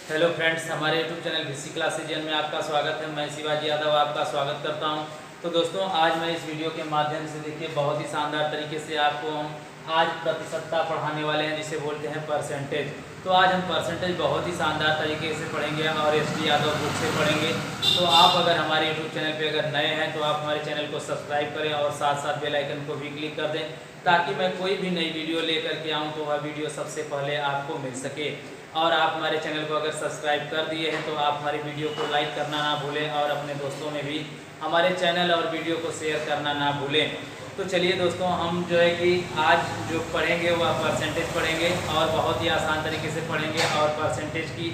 Hello friends, हमारे YouTube channel VC classes में आपका स्वागत है। मैं शिवाजी यादव आपका स्वागत करता हूं। तो दोस्तों, आज मैं इस वीडियो के माध्यम से देखिए बहुत ही शानदार तरीके से आपको हम आज प्रतिशतता पढ़ाने वाले हैं, जिसे बोलते हैं परसेंटेज। तो आज हम परसेंटेज बहुत ही शानदार तरीके से पढ़ेंगे और एसडी यादव बुक से पढ़ेंगे। तो आप अगर हमारे यूट्यूब चैनल पर अगर नए हैं तो आप हमारे चैनल को सब्सक्राइब करें और साथ साथ बेल आइकन को भी क्लिक कर दें, ताकि मैं कोई भी नई वीडियो लेकर के आऊँ तो वह वीडियो सबसे पहले आपको मिल सके। और आप हमारे चैनल को अगर सब्सक्राइब कर दिए हैं तो आप हमारी वीडियो को लाइक करना ना भूलें और अपने दोस्तों में भी हमारे चैनल और वीडियो को शेयर करना ना भूलें। तो चलिए दोस्तों, हम जो है कि आज जो पढ़ेंगे वह परसेंटेज पढ़ेंगे और बहुत ही आसान तरीके से पढ़ेंगे और परसेंटेज की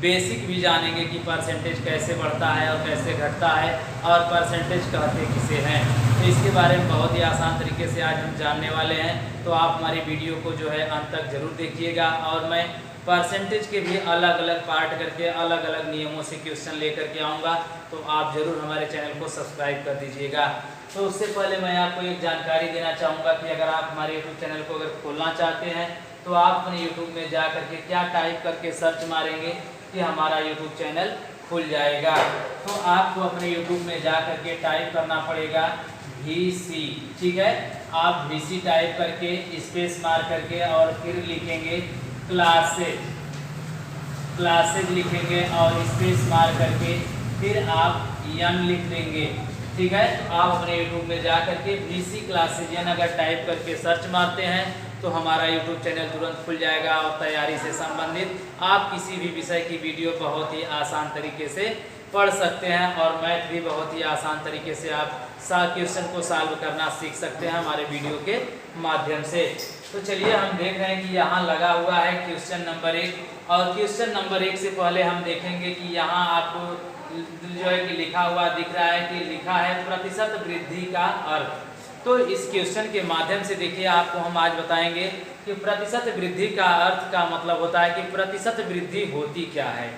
बेसिक भी जानेंगे कि परसेंटेज कैसे बढ़ता है और कैसे घटता है और परसेंटेज कहते किसे हैं। तो इसके बारे में बहुत ही आसान तरीके से आज हम जानने वाले हैं। तो आप हमारी वीडियो को जो है अंत तक जरूर देखिएगा और मैं परसेंटेज के भी अलग अलग पार्ट करके अलग अलग नियमों से क्वेश्चन लेकर के आऊँगा। तो आप ज़रूर हमारे चैनल को सब्सक्राइब कर दीजिएगा। तो उससे पहले मैं आपको एक जानकारी देना चाहूँगा कि अगर आप हमारे यूट्यूब चैनल को अगर खोलना चाहते हैं तो आप अपने यूट्यूब में जा करके क्या टाइप करके सर्च मारेंगे कि हमारा यूट्यूब चैनल खुल जाएगा। तो आपको अपने यूट्यूब में जा करके टाइप करना पड़ेगा VC, ठीक है। आप VC टाइप करके स्पेस मार करके और फिर लिखेंगे क्लासेज लिखेंगे और स्पेस मार करके फिर आप यन लिख देंगे, ठीक है। तो आप अपने यूट्यूब में जा करके VC क्लासेज यन अगर टाइप करके सर्च मारते हैं तो हमारा यूट्यूब चैनल तुरंत खुल जाएगा और तैयारी से संबंधित आप किसी भी विषय की वीडियो बहुत ही आसान तरीके से पढ़ सकते हैं और मैथ भी बहुत ही आसान तरीके से आप क्वेश्चन को सॉल्व करना सीख सकते हैं हमारे वीडियो के माध्यम से। तो चलिए हम देख रहे हैं कि यहाँ लगा हुआ है क्वेश्चन नंबर 1 और क्वेश्चन नंबर 1 से पहले हम देखेंगे कि यहाँ आपको जो है कि लिखा हुआ दिख रहा है कि लिखा है प्रतिशत वृद्धि का अर्थ। तो इस क्वेश्चन के माध्यम से देखिए आपको हम आज बताएंगे कि प्रतिशत वृद्धि का अर्थ का मतलब होता है कि प्रतिशत वृद्धि होती क्या है।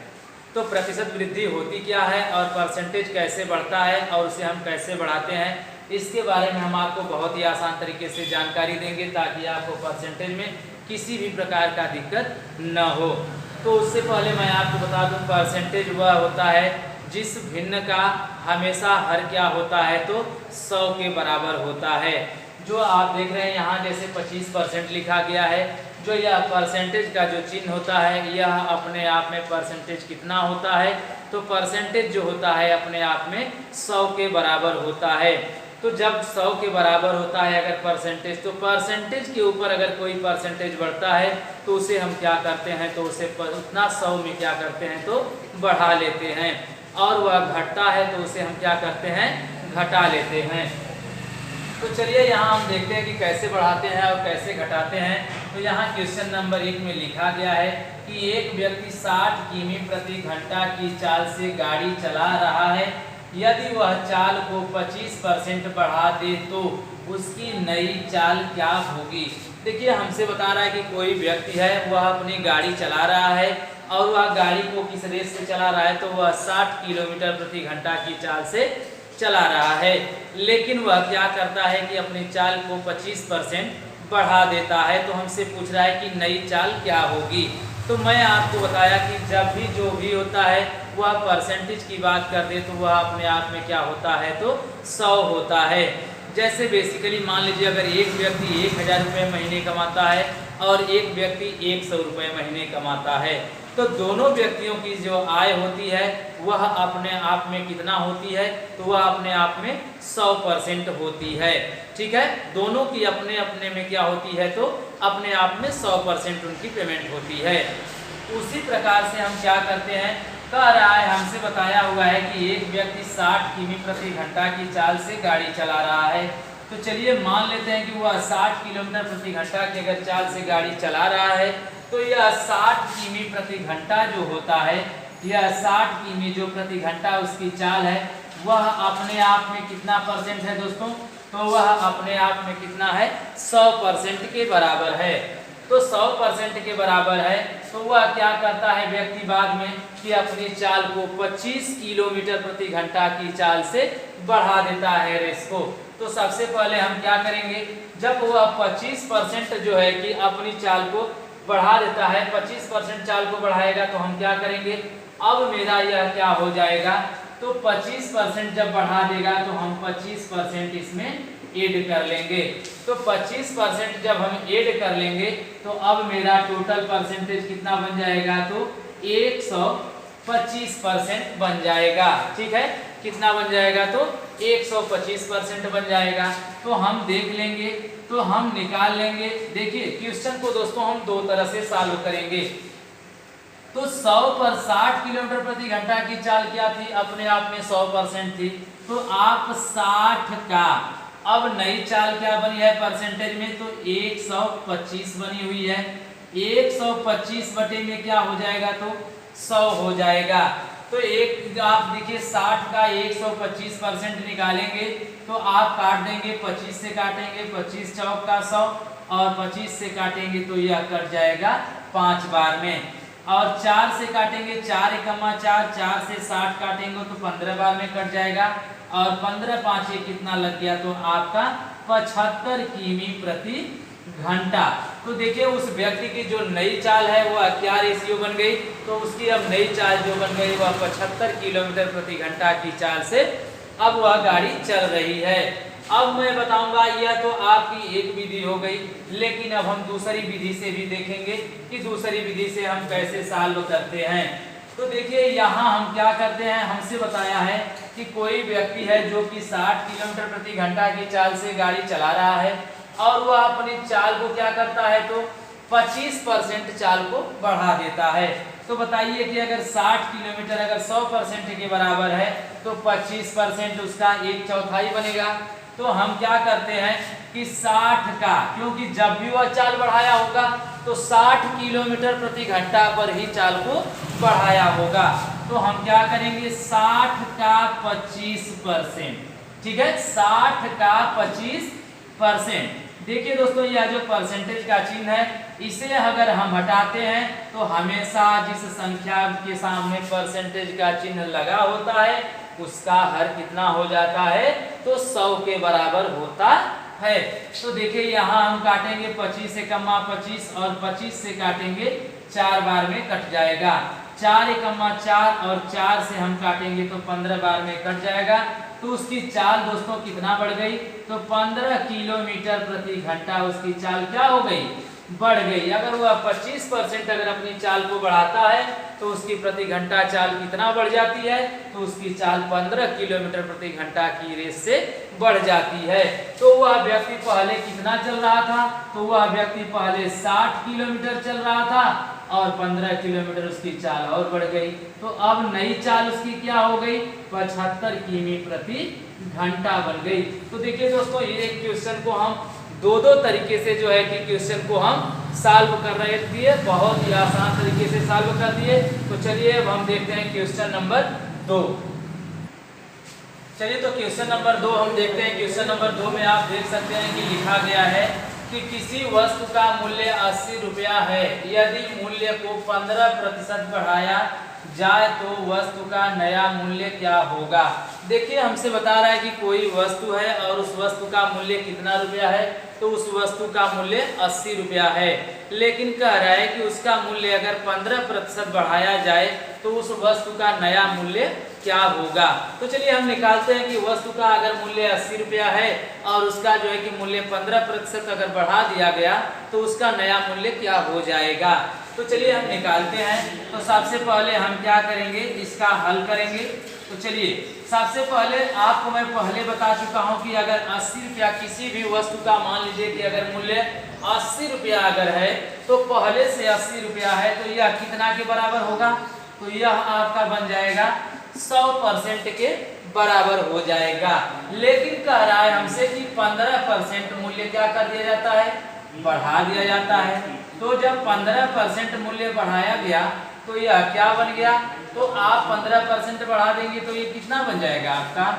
तो प्रतिशत वृद्धि होती क्या है और परसेंटेज कैसे बढ़ता है और उसे हम कैसे बढ़ाते हैं, इसके बारे में हम आपको बहुत ही आसान तरीके से जानकारी देंगे ताकि आपको परसेंटेज में किसी भी प्रकार का दिक्कत न हो। तो उससे पहले मैं आपको बता दूं, परसेंटेज वह होता है जिस भिन्न का हमेशा हर क्या होता है तो 100 के बराबर होता है। जो आप देख रहे हैं यहाँ जैसे 25% लिखा गया है, जो यह परसेंटेज का जो चिन्ह होता है यह अपने आप में परसेंटेज कितना होता है, तो परसेंटेज जो होता है अपने आप में 100 के बराबर होता है। तो जब 100 के बराबर होता है अगर परसेंटेज, तो परसेंटेज के ऊपर अगर कोई परसेंटेज बढ़ता है तो उसे हम क्या करते हैं, तो उसे उतना 100 में क्या करते हैं तो बढ़ा लेते हैं, और वह घटता है तो उसे हम क्या करते हैं घटा लेते हैं। तो चलिए यहाँ हम देखते हैं कि कैसे बढ़ाते हैं और कैसे घटाते हैं। तो यहाँ क्वेश्चन नंबर 1 में लिखा गया है कि एक व्यक्ति 60 किमी प्रति घंटा की चाल से गाड़ी चला रहा है। यदि वह चाल को 25% बढ़ा दे तो उसकी नई चाल क्या होगी। देखिए हमसे बता रहा है कि कोई व्यक्ति है, वह अपनी गाड़ी चला रहा है और वह गाड़ी को किस रेट से चला रहा है, तो वह 60 किलोमीटर प्रति घंटा की चाल से चला रहा है। लेकिन वह क्या करता है कि अपनी चाल को 25% बढ़ा देता है। तो हमसे पूछ रहा है कि नई चाल क्या होगी। तो मैं आपको बताया कि जब भी जो भी होता है वह परसेंटेज की बात कर दे तो वह अपने आप में क्या होता है तो 100 होता है। जैसे बेसिकली मान लीजिए अगर एक व्यक्ति 1000 रुपये महीने कमाता है और एक व्यक्ति 100 रुपये महीने कमाता है, तो दोनों व्यक्तियों की जो आय होती है वह अपने आप में कितना होती है, तो वह अपने आप में 100% होती है, ठीक है। दोनों की अपने अपने में क्या होती है तो अपने आप में 100% उनकी पेमेंट होती है। उसी प्रकार से हम क्या करते हैं, कह रहा है हमसे बताया हुआ है कि एक व्यक्ति 60 किमी प्रति घंटा की चाल से गाड़ी चला रहा है। तो चलिए मान लेते हैं कि वह 60 किलोमीटर प्रति घंटा की अगर चाल से गाड़ी चला रहा है तो यह 60 किमी प्रति घंटा जो होता है, यह 60 किमी जो प्रति घंटा उसकी चाल है वह अपने आप में कितना परसेंट है दोस्तों, तो वह अपने आप में कितना है 100% के बराबर है। तो 100% के बराबर है तो वह क्या करता है व्यक्ति बाद में कि अपनी चाल को 25 किलोमीटर प्रति घंटा की चाल से बढ़ा देता है रेस को। तो सबसे पहले हम क्या करेंगे, जब वह 25% जो है कि अपनी चाल को बढ़ा देता है, 25% चाल को बढ़ाएगा तो हम क्या करेंगे, अब मेरा यह क्या हो जाएगा, तो 25% जब बढ़ा देगा तो हम 25% इसमें ऐड कर लेंगे। तो 25% जब हम ऐड कर लेंगे तो अब मेरा टोटल परसेंटेज कितना बन जाएगा, तो 125% बन जाएगा। ठीक है, कितना बन जाएगा, तो 125% बन जाएगा। तो हम देख लेंगे, तो हम निकाल लेंगे। देखिए क्वेश्चन को दोस्तों हम दो तरह से सॉल्व करेंगे। तो 100 पर 60 किलोमीटर प्रति घंटा की चाल क्या थी, अपने आप में 100% थी। तो आप 60 का अब नई चाल क्या बनी है परसेंटेज में, तो 125 बनी हुई है। 125 बटे में क्या हो जाएगा, तो 100 हो जाएगा। तो एक आप देखिए 60 का 125% निकालेंगे तो आप काट देंगे, 25 से काटेंगे, 25 चौक का 100 और 25 से काटेंगे तो यह कट जाएगा 5 बार में। और 4 से काटेंगे, 4 एकम्मा 4, 4 से 60 काटेंगे तो 15 बार में कट जाएगा। और 15 5 कितना लग गया, तो आपका 75 किमी प्रति घंटा। तो देखिए उस व्यक्ति की जो नई चाल है वह क्या रेशियो बन गई, तो उसकी अब नई चाल जो बन गई वह 75 किलोमीटर प्रति घंटा की चाल से अब वह गाड़ी चल रही है। अब मैं बताऊंगा, यह तो आपकी एक विधि हो गई, लेकिन अब हम दूसरी विधि से भी देखेंगे कि दूसरी विधि से हम कैसे सॉल्व करते हैं। तो देखिए यहाँ हम क्या करते हैं, हमसे बताया है कि कोई व्यक्ति है जो कि 60 किलोमीटर प्रति घंटा की चाल से गाड़ी चला रहा है और वह अपनी चाल को क्या करता है, तो 25% चाल को बढ़ा देता है। तो बताइए कि अगर 60 किलोमीटर अगर 100% के बराबर है तो 25% उसका 1/4 बनेगा। तो हम क्या करते हैं कि 60 का, क्योंकि जब भी वह चाल बढ़ाया होगा तो 60 किलोमीटर प्रति घंटा पर ही चाल को बढ़ाया होगा। तो हम क्या करेंगे, 60 का 25%, ठीक है, 60 का 25%। देखिए दोस्तों यह जो परसेंटेज का चिन्ह है इसे अगर हम हटाते हैं तो हमेशा जिस संख्या के सामने परसेंटेज का चिन्ह लगा होता है उसका हर कितना हो जाता है, तो 100 के बराबर होता है। तो देखिए यहाँ हम काटेंगे 25 से कम्मा 25 और 25 से काटेंगे 4 बार में कट जाएगा। 4 एकम्मा 4 और 4 से हम काटेंगे तो 15 बार में कट जाएगा। तो उसकी चाल दोस्तों कितना बढ़ गई, तो 15 किलोमीटर प्रति घंटा उसकी चाल क्या हो गई, बढ़ गई। अगर वह 25% अगर अपनी चाल को बढ़ाता है तो उसकी प्रति घंटा चाल कितना बढ़ जाती है, तो उसकी चाल 15 किलोमीटर प्रति घंटा की रेस से बढ़ जाती है। तो वह व्यक्ति पहले कितना चल रहा था, तो वह व्यक्ति पहले 60 किलोमीटर चल रहा था और 15 किलोमीटर उसकी चाल और बढ़ गई। तो अब नई चाल उसकी क्या हो गई, 75 किमी प्रति घंटा बन गई। तो देखिए दोस्तों ये क्वेश्चन को हम दो तरीके से जो है कि क्वेश्चन को हम सॉल्व कर रहे थे, बहुत ही आसान तरीके से सॉल्व कर दिए। तो चलिए अब हम देखते हैं क्वेश्चन नंबर 2। चलिए तो क्वेश्चन नंबर 2 हम देखते हैं। क्वेश्चन नंबर 2 में आप देख सकते हैं कि लिखा गया है कि किसी वस्तु का मूल्य 80 रुपया है, यदि मूल्य को 15% बढ़ाया जाए तो वस्तु का नया मूल्य क्या होगा। देखिए हमसे बता रहा है कि कोई वस्तु है और उस वस्तु का मूल्य कितना रुपया है, तो उस वस्तु का मूल्य 80 रुपया है, लेकिन कह रहा है कि उसका मूल्य अगर 15% बढ़ाया जाए तो उस वस्तु का नया मूल्य क्या होगा। तो चलिए हम निकालते हैं कि वस्तु का अगर मूल्य 80 रुपया है और उसका जो है कि मूल्य 15% अगर बढ़ा दिया गया तो उसका नया मूल्य क्या हो जाएगा। तो चलिए हम निकालते हैं। तो सबसे पहले हम क्या करेंगे, इसका हल करेंगे। तो चलिए सबसे पहले आपको मैं पहले बता चुका हूं कि अगर 80 रुपया किसी भी वस्तु का, मान लीजिए कि अगर मूल्य 80 रुपया अगर है तो पहले से 80 रुपया है तो यह कितना के बराबर होगा, तो यह आपका बन जाएगा 100% के बराबर हो जाएगा। लेकिन कह रहा है हमसे कि 15% मूल्य क्या कर दिया जाता है, बढ़ा दिया जाता है। तो जब 15% मूल्य बढ़ाया गया तो यह क्या बन गया, तो आप 15% बढ़ा देंगे तो ये कितना बन जाएगा आपका,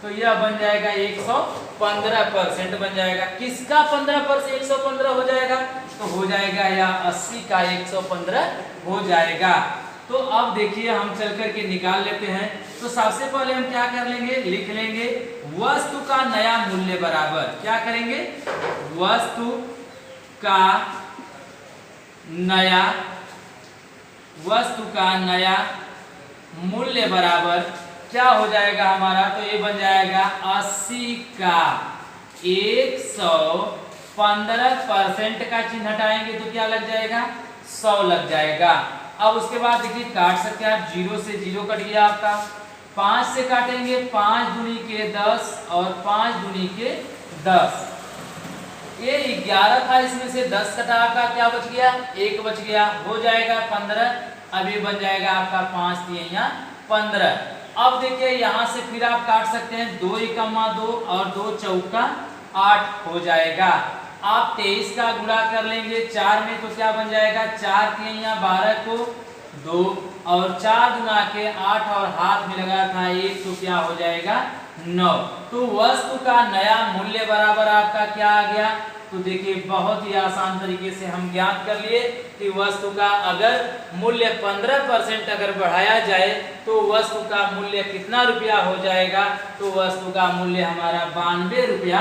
तो यह बन जाएगा 115% बन जाएगा। किसका 15% 115 हो जाएगा, तो हो जाएगा यह 80 का 115 हो जाएगा। तो अब देखिए हम चल करके निकाल लेते हैं। तो सबसे पहले हम क्या कर लेंगे, लिख लेंगे वस्तु का नया मूल्य बराबर, क्या करेंगे, वस्तु का नया वस्तु का नया मूल्य बराबर क्या हो जाएगा हमारा, तो ये बन जाएगा 80 का 115% का चिन्ह हटाएंगे तो क्या लग जाएगा, 100 लग जाएगा। अब उसके बाद देखिए काट सकते हैं आप, 0 से 0 कट गया आपका, 5 से काटेंगे 5 दूनी के 10 और 5 दूनी के 10, ये 11 था, इसमें से 10 कटा आपका क्या बच गया, 1 बच गया, हो जाएगा 15। अब ये बन जाएगा आपका 5 तिहैया 15। अब देखिए यहाँ से फिर आप काट सकते हैं, 2 एकम्मा 2 और 2 चौका 8 हो जाएगा। आप 23 का गुणा कर लेंगे 4 में तो क्या बन जाएगा, 4 तिहैया 12 को 2 और 4 गुना के 8 और हाथ में लगा था 1 तो क्या हो जाएगा 9। तो वस्तु का नया मूल्य बराबर आपका क्या आ गया, तो देखिए बहुत ही आसान तरीके से हम ज्ञात कर लिए कि वस्तु का अगर मूल्य 15% अगर बढ़ाया जाए तो वस्तु का मूल्य कितना रुपया हो जाएगा, तो वस्तु का मूल्य हमारा 92 रुपया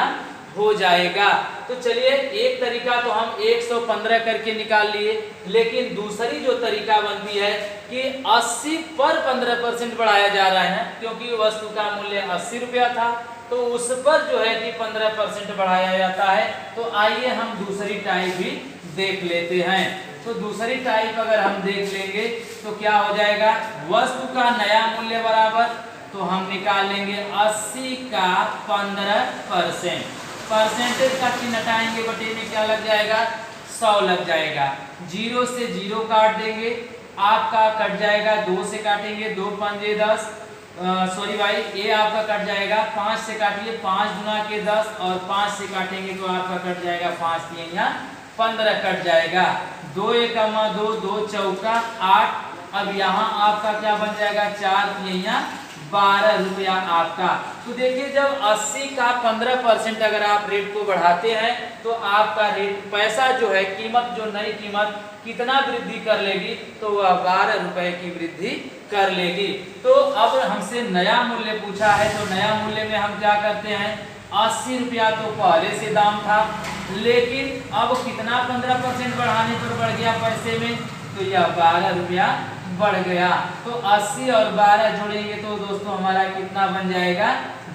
हो जाएगा। तो चलिए एक तरीका तो हम 115 करके निकाल लिए, लेकिन दूसरी जो तरीका बनती है कि 80 पर 15% बढ़ाया जा रहा है, क्योंकि वस्तु का मूल्य 80 रुपया था तो उस पर जो है कि 15% बढ़ाया जाता है। तो आइए हम दूसरी टाइप भी देख लेते हैं। तो दूसरी टाइप अगर हम देख लेंगे तो क्या हो जाएगा, वस्तु का नया मूल्य बराबर, तो हम निकाल लेंगे 80 का 15%, परसेंटेज का चिन्ह हटाएंगे, बटे में क्या लग जाएगा, 100 लग जाएगा। 0 से 0 काट देंगे, आपका कट जाएगा, 2 से काटेंगे 2 पंजे 10, सॉरी भाई ये आपका कट जाएगा, 5 से काटिए 5 गुना के 10 और 5 से काटेंगे तो आपका कट जाएगा 5 तिहैया 15 कट जाएगा, 2 एकम्मा 2 2 चौका 8। अब यहाँ आपका क्या बन जाएगा, 4 तिहैया 12 रुपया आपका। तो देखिए जब 80 का 15% अगर आप रेट को बढ़ाते हैं तो आपका रेट पैसा जो है, कीमत जो नई कीमत कितना वृद्धि कर लेगी, तो वह 12 रुपए की वृद्धि कर लेगी। तो अब हमसे नया मूल्य पूछा है, तो नया मूल्य में हम क्या करते हैं, 80 रुपया तो पहले से दाम था, लेकिन अब कितना 15% बढ़ाने पर बढ़ गया पैसे में, तो यह 12 रुपया बढ़ गया। तो 80 और 12 जोड़ेंगे तो दोस्तों हमारा कितना बन जाएगा,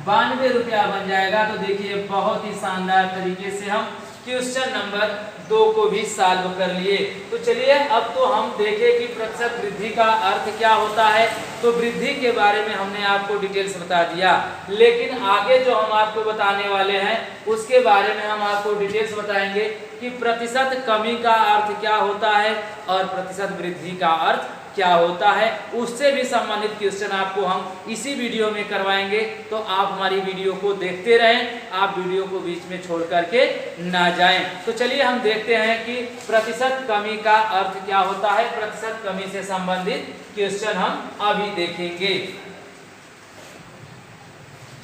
92 रुपया बन जाएगा। तो देखिए बहुत ही शानदार तरीके से हम क्वेश्चन नंबर 2 को भी सॉल्व कर लिए। तो चलिए अब तो हम देखें कि प्रतिशत वृद्धि का अर्थ क्या होता है। तो वृद्धि के बारे में हमने आपको डिटेल्स बता दिया, लेकिन आगे जो हम आपको बताने वाले हैं उसके बारे में हम आपको डिटेल्स बताएंगे कि प्रतिशत कमी का अर्थ क्या होता है और प्रतिशत वृद्धि का अर्थ क्या होता है। उससे भी संबंधित क्वेश्चन आपको हम इसी वीडियो में करवाएंगे, तो आप हमारी वीडियो को देखते रहें, आप वीडियो को बीच में छोड़ करके ना जाएं। तो चलिए हम देखते हैं कि प्रतिशत कमी का अर्थ क्या होता है, प्रतिशत कमी से संबंधित क्वेश्चन हम अभी देखेंगे।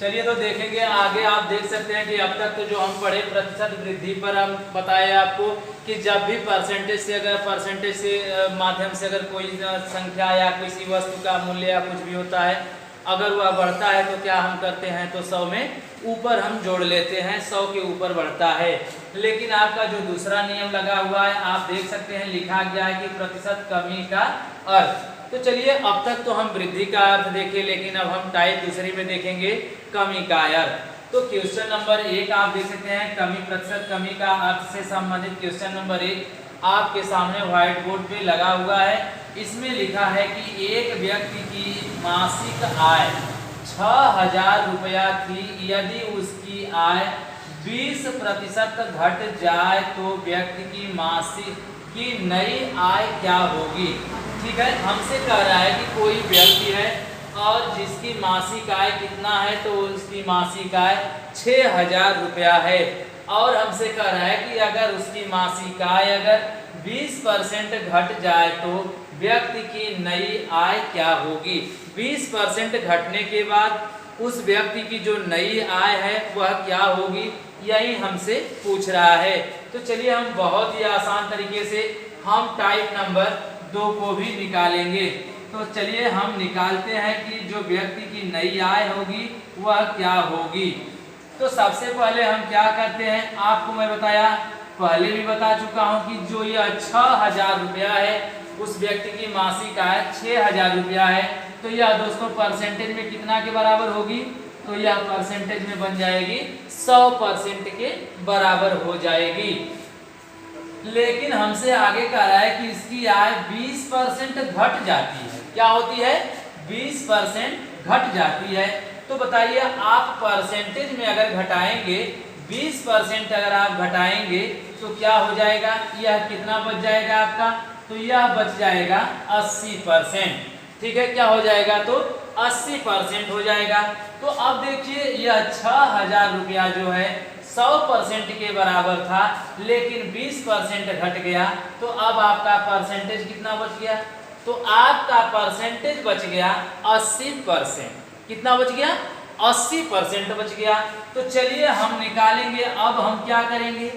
चलिए तो देखेंगे आगे। आप देख सकते हैं कि अब तक तो जो हम पढ़े प्रतिशत वृद्धि पर हम बताए आपको कि जब भी परसेंटेज से माध्यम से अगर कोई संख्या या किसी वस्तु का मूल्य या कुछ भी होता है, अगर वह बढ़ता है तो क्या हम करते हैं, तो 100 में ऊपर हम जोड़ लेते हैं, 100 के ऊपर बढ़ता है। लेकिन आपका जो दूसरा नियम लगा हुआ है, आप देख सकते हैं लिखा गया है कि प्रतिशत कमी का अर्थ। तो चलिए अब तक तो हम वृद्धि का अर्थ देखे, लेकिन अब हम टाइप दूसरी में देखेंगे कमी का अर्थ। तो क्वेश्चन नंबर 1 आप देख सकते हैं, कमी प्रतिशत कमी का अर्थ से संबंधित क्वेश्चन नंबर 1 आपके सामने व्हाइट बोर्ड पे लगा हुआ है। इसमें लिखा है कि एक व्यक्ति की मासिक आय 6000 रुपया थी, यदि उसकी आय 20% घट जाए तो व्यक्ति की मासिक की नई आय क्या होगी। ठीक है, हमसे कह रहा है कि कोई व्यक्ति है और जिसकी मासिक आय कितना है, तो उसकी मासिक आय 6000 रुपया है, और हमसे कह रहा है कि अगर उसकी मासिक आय अगर 20% घट जाए तो व्यक्ति की नई आय क्या होगी। 20% घटने के बाद उस व्यक्ति की जो नई आय है वह क्या होगी, यही हमसे पूछ रहा है। तो चलिए हम बहुत ही आसान तरीके से हम टाइप नंबर 2 को भी निकालेंगे। तो चलिए हम निकालते हैं कि जो व्यक्ति की नई आय होगी वह क्या होगी। तो सबसे पहले हम क्या करते हैं, आपको मैं बताया पहले भी बता चुका हूं कि जो यह 6000 रुपया है उस व्यक्ति की मासिक आय 6000 रुपया है, तो यह दोस्तों परसेंटेज में कितना के बराबर होगी, तो यह परसेंटेज में बन जाएगी 100% के बराबर हो जाएगी। लेकिन हमसे आगे कह रहा है कि इसकी आय 20% घट जाती है। क्या होती है? 20% घट जाती है। तो बताइए आप परसेंटेज में अगर घटाएंगे 20% अगर आप घटाएंगे तो क्या हो जाएगा, यह कितना बच जाएगा आपका, तो यह बच जाएगा 80%। ठीक है, क्या हो जाएगा, तो 80% हो जाएगा। तो अब देखिए यह 6000 रुपया जो है 100% के बराबर था, लेकिन 20% घट गया, तो अब आपका परसेंटेज कितना बच गया, तो आपका परसेंटेज बच गया 80%। कितना बच गया, 80% बच गया। तो चलिए हम निकालेंगे, अब हम क्या करेंगे,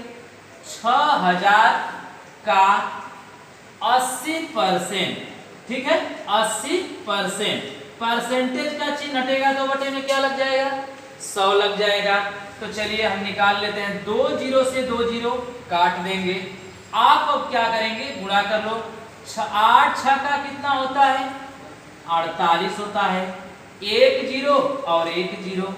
6000 का 80%, ठीक है, 80%, परसेंटेज का चिन्ह हटेगा तो बटे में क्या लग जाएगा, 100 लग जाएगा। तो चलिए हम निकाल लेते हैं, 2 जीरो से 2 जीरो काट देंगे। आप अब क्या करेंगे, गुणा कर लो, 8 6 का कितना होता है, 48 होता है, 1 जीरो और 1 जीरो,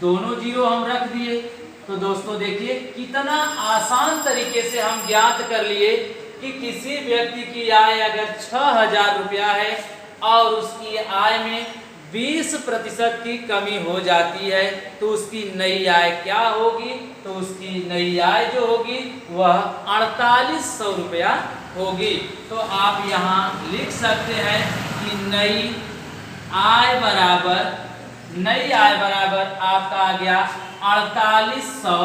दोनों जीरो हम रख दिए। तो दोस्तों देखिए कितना आसान तरीके से हम ज्ञात कर लिए कि किसी व्यक्ति की आय अगर 6000 रुपया है और उसकी आय में 20% की कमी हो जाती है तो उसकी नई आय क्या होगी, तो उसकी नई आय जो होगी वह 4800 रुपया होगी। तो आप यहाँ लिख सकते हैं कि नई आय बराबर आपका आ गया 4800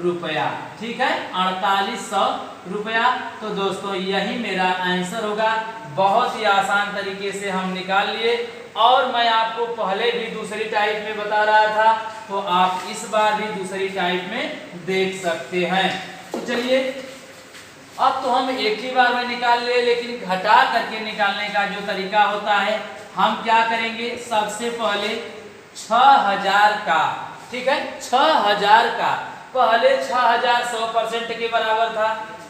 रुपया। ठीक है, 4800 रुपया। तो दोस्तों यही मेरा आंसर होगा। बहुत ही आसान तरीके से हम निकाल लिए, और मैं आपको पहले भी दूसरी टाइप में बता रहा था, तो आप इस बार भी दूसरी टाइप में देख सकते हैं। तो चलिए अब तो हम एक ही बार में निकाल लिए, लेकिन घटा करके निकालने का जो तरीका होता है, हम क्या करेंगे, सबसे पहले 6000 का, ठीक है, 6000 का, पहले 6000 100% के बराबर था,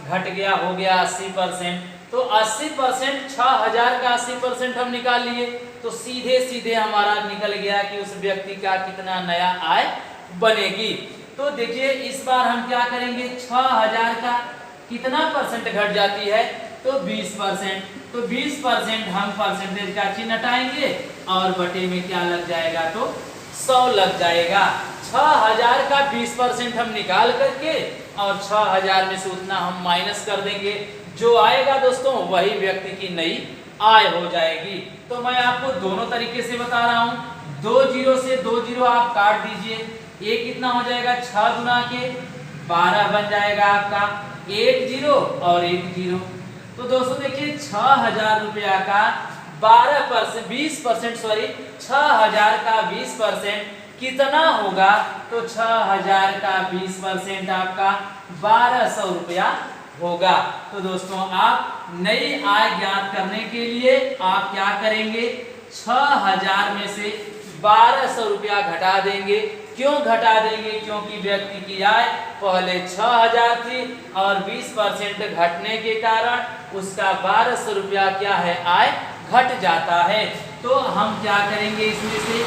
घट गया हो गया 80%, तो 80%, 6000 का 80% हम निकाल लिए, तो सीधे सीधे हमारा निकल गया कि उस व्यक्ति का कितना नया आय बनेगी। तो देखिए इस बार हम क्या करेंगे, 6000 का कितना परसेंट घट जाती है, तो 20%, तो 20% हम परसेंटेज का चिन्ह हटाएंगे और बटे में क्या लग जाएगा, तो 100 लग जाएगा। 6000 का 20% हम निकाल करके और 6000 में से उतना हम माइनस कर देंगे, जो आएगा दोस्तों वही व्यक्ति की नई आय हो जाएगी। तो मैं आपको दोनों तरीके से बता रहा हूँ, 2 जीरो से 2 जीरो आप काट दीजिए, ये कितना हो जाएगा, 6 गुना के 12 बन जाएगा आपका, 1 जीरो और 1 जीरो। तो दोस्तों देखिए 6000 रुपया का 20% सॉरी 6000 का 20% कितना होगा, तो 6000 का 20% आपका 1200 रुपया होगा। तो दोस्तों आप नई आय ज्ञात करने के लिए आप क्या करेंगे, 6000 में से 1200 रुपया घटा देंगे। क्यों घटा देंगे, क्योंकि व्यक्ति की आय पहले 6000 थी और 20% घटने के कारण उसका 1200 रुपया क्या है, आय घट जाता है। तो हम क्या करेंगे, इसमें से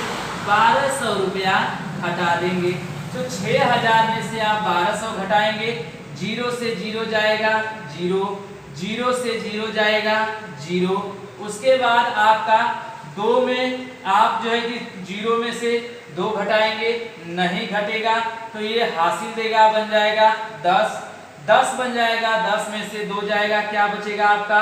1200 रुपया घटा देंगे। तो 6000 में से आप 1200 घटाएंगे, 0 से 0 जाएगा 0, 0 से 0 जाएगा 0, उसके बाद आपका 2 में आप जो है कि 0 में से 2 घटाएंगे, नहीं घटेगा तो ये हासिल देगा, बन जाएगा 10, 10 बन जाएगा, 10 में से 2 जाएगा, क्या बचेगा आपका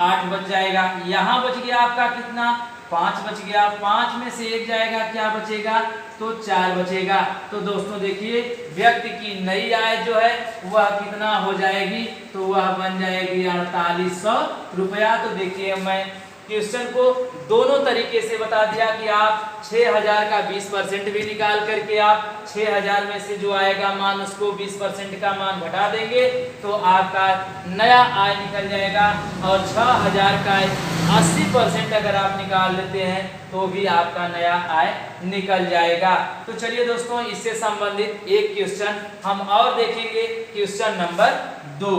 8 बच जाएगा। यहाँ बच गया आपका कितना, 5 बच गया, 5 में से 1 जाएगा, क्या बचेगा, तो 4 बचेगा। तो दोस्तों देखिए व्यक्ति की नई आय जो है वह कितना हो जाएगी, तो वह बन जाएगी 4800 रुपया। तो देखिए मैं क्वेश्चन को दोनों तरीके से बता दिया कि आप 6000 का 20% भी निकाल करके आप 6000 में से जो आएगा मान उसको 20% का मान घटा देंगे तो आपका नया आय निकल जाएगा, और 6000 का 80% अगर आप निकाल लेते हैं तो भी आपका नया आय निकल जाएगा। तो चलिए दोस्तों इससे संबंधित एक क्वेश्चन हम और देखेंगे, क्वेश्चन नंबर 2।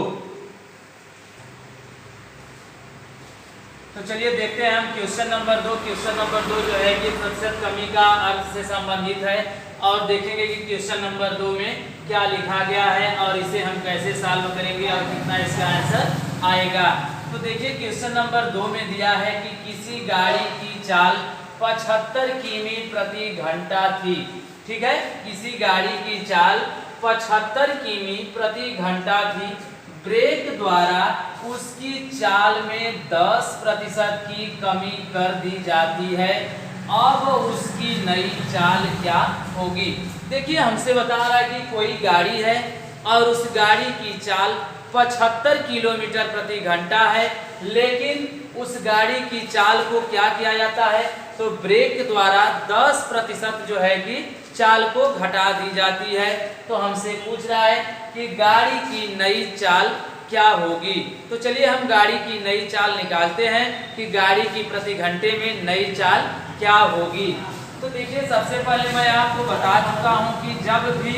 तो चलिए देखते हैं हम क्वेश्चन नंबर 2। क्वेश्चन नंबर 2 जो है कि प्रतिशत कमी का अर्थ से संबंधित है और देखेंगे कि क्वेश्चन नंबर 2 में क्या लिखा गया है और इसे हम कैसे सॉल्व करेंगे और कितना इसका आंसर आएगा। तो देखिए क्वेश्चन नंबर 2 में दिया है कि किसी गाड़ी की चाल 75 किमी प्रति घंटा थी। ठीक है, किसी गाड़ी की चाल 75 किमी प्रति घंटा थी। ब्रेक द्वारा उसकी चाल में 10% की कमी कर दी जाती है। अब उसकी नई चाल क्या होगी। देखिए हमसे बता रहा है कि कोई गाड़ी है और उस गाड़ी की चाल 75 किलोमीटर प्रति घंटा है, लेकिन उस गाड़ी की चाल को क्या किया जाता है, तो ब्रेक द्वारा 10% जो है कि चाल को घटा दी जाती है। तो हमसे पूछ रहा है कि गाड़ी की नई चाल क्या होगी। तो चलिए हम गाड़ी की नई चाल निकालते हैं कि गाड़ी की प्रति घंटे में नई चाल क्या होगी। तो देखिए सबसे पहले मैं आपको बता चुका हूं कि जब भी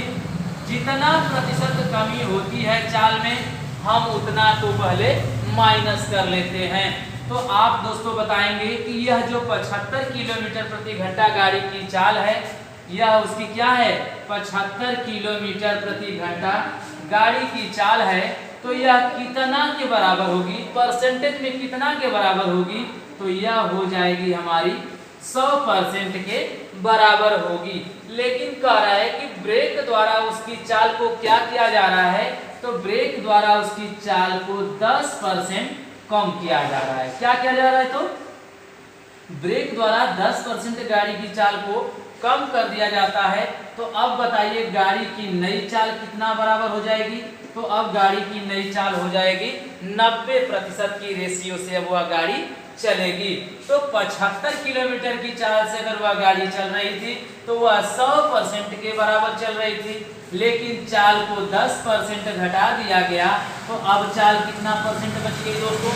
जितना प्रतिशत कमी होती है चाल में, हम उतना तो पहले माइनस कर लेते हैं। तो आप दोस्तों बताएंगे कि यह जो 75 किलोमीटर प्रति घंटा गाड़ी की चाल है, यह उसकी क्या है, 75 किलोमीटर प्रति घंटा गाड़ी की चाल है। तो यह कितना के बराबर होगी, परसेंटेज में कितना के बराबर होगी, तो यह हो जाएगी हमारी 100% के बराबर होगी। लेकिन कह रहा है कि ब्रेक द्वारा उसकी चाल को क्या किया जा रहा है, तो ब्रेक द्वारा उसकी चाल को 10% कम किया जा रहा है। क्या किया जा रहा है, तो ब्रेक द्वारा 10% गाड़ी की चाल को कम कर दिया जाता है। तो अब बताइए गाड़ी की नई चाल कितना बराबर हो जाएगी, तो अब गाड़ी की नई चाल हो जाएगी 90% की रेशियो से अब वह गाड़ी चलेगी। तो 75 किलोमीटर की चाल से अगर वह गाड़ी चल रही थी तो वह 100% के बराबर चल रही थी, लेकिन चाल को 10% घटा दिया गया। तो अब चाल कितना परसेंट बच गई दोस्तों,